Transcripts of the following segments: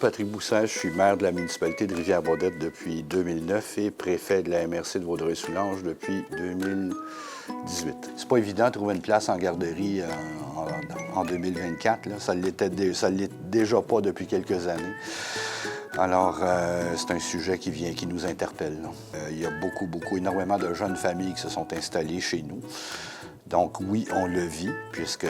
Patrick Boussaint, je suis maire de la municipalité de Rivière-Baudette depuis 2009 et préfet de la MRC de Vaudreuil-Soulanges depuis 2018. C'est pas évident de trouver une place en garderie en 2024. Là. Ça ne l'est déjà pas depuis quelques années. Alors, c'est un sujet qui nous interpelle. Il y a énormément de jeunes familles qui se sont installées chez nous. Donc oui, on le vit, puisque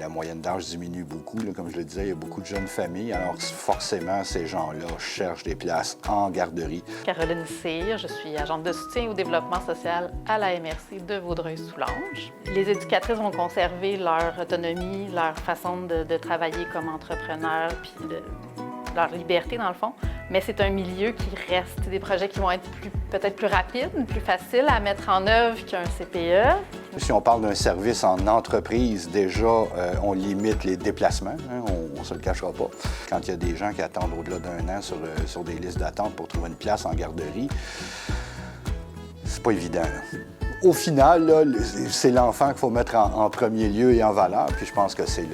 la moyenne d'âge diminue beaucoup. Là, comme je le disais, il y a beaucoup de jeunes familles. Alors forcément, ces gens-là cherchent des places en garderie. Caroline Cyr, je suis agente de soutien au développement social à la MRC de Vaudreuil-Soulanges. Les éducatrices vont conserver leur autonomie, leur façon de travailler comme entrepreneurs, puis leur liberté dans le fond. Mais c'est un milieu qui reste des projets qui vont être peut-être plus rapides, plus faciles à mettre en œuvre qu'un CPE. Si on parle d'un service en entreprise, déjà, on limite les déplacements, hein, on ne se le cachera pas. Quand il y a des gens qui attendent au-delà d'un an sur des listes d'attente pour trouver une place en garderie, c'est pas évident. Là. Au final, là, c'est l'enfant qu'il faut mettre en premier lieu et en valeur, puis je pense que c'est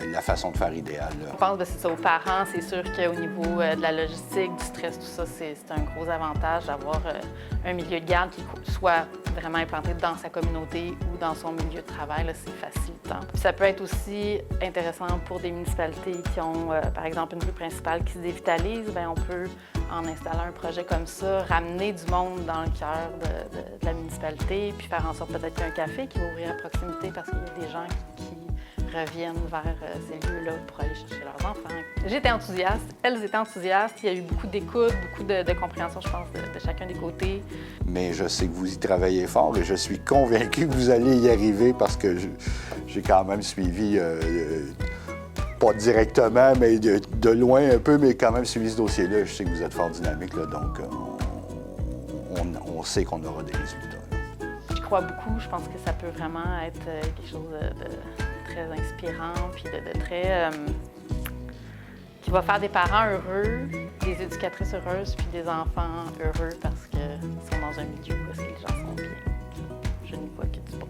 la façon de faire idéale. Là. On pense que c'est ça aux parents. C'est sûr qu'au niveau de la logistique, du stress, tout ça, c'est un gros avantage d'avoir un milieu de garde qui soit vraiment implanté dans sa communauté ou dans son milieu de travail. C'est facilitant. Puis ça peut être aussi intéressant pour des municipalités qui ont, par exemple, une rue principale qui se dévitalise. Bien, on peut, en installant un projet comme ça, ramener du monde dans le cœur de la municipalité, puis faire en sorte peut-être qu'il y a un café qui va ouvrir à proximité parce qu'il y a des gens qui reviennent vers ces lieux-là pour aller chercher leurs enfants. J'étais enthousiaste, elles étaient enthousiastes, il y a eu beaucoup d'écoute, beaucoup de compréhension, je pense, de chacun des côtés. Mais je sais que vous y travaillez fort et je suis convaincu que vous allez y arriver parce que j'ai quand même suivi, pas directement, mais de loin un peu, mais quand même suivi ce dossier-là. Je sais que vous êtes fort dynamique, là, donc on sait qu'on aura des résultats. Je crois beaucoup, je pense que ça peut vraiment être quelque chose de très inspirant, puis de très... qui va faire des parents heureux, des éducatrices heureuses, puis des enfants heureux parce qu'ils sont dans un milieu où les gens sont bien. Je n'y vois que du bon.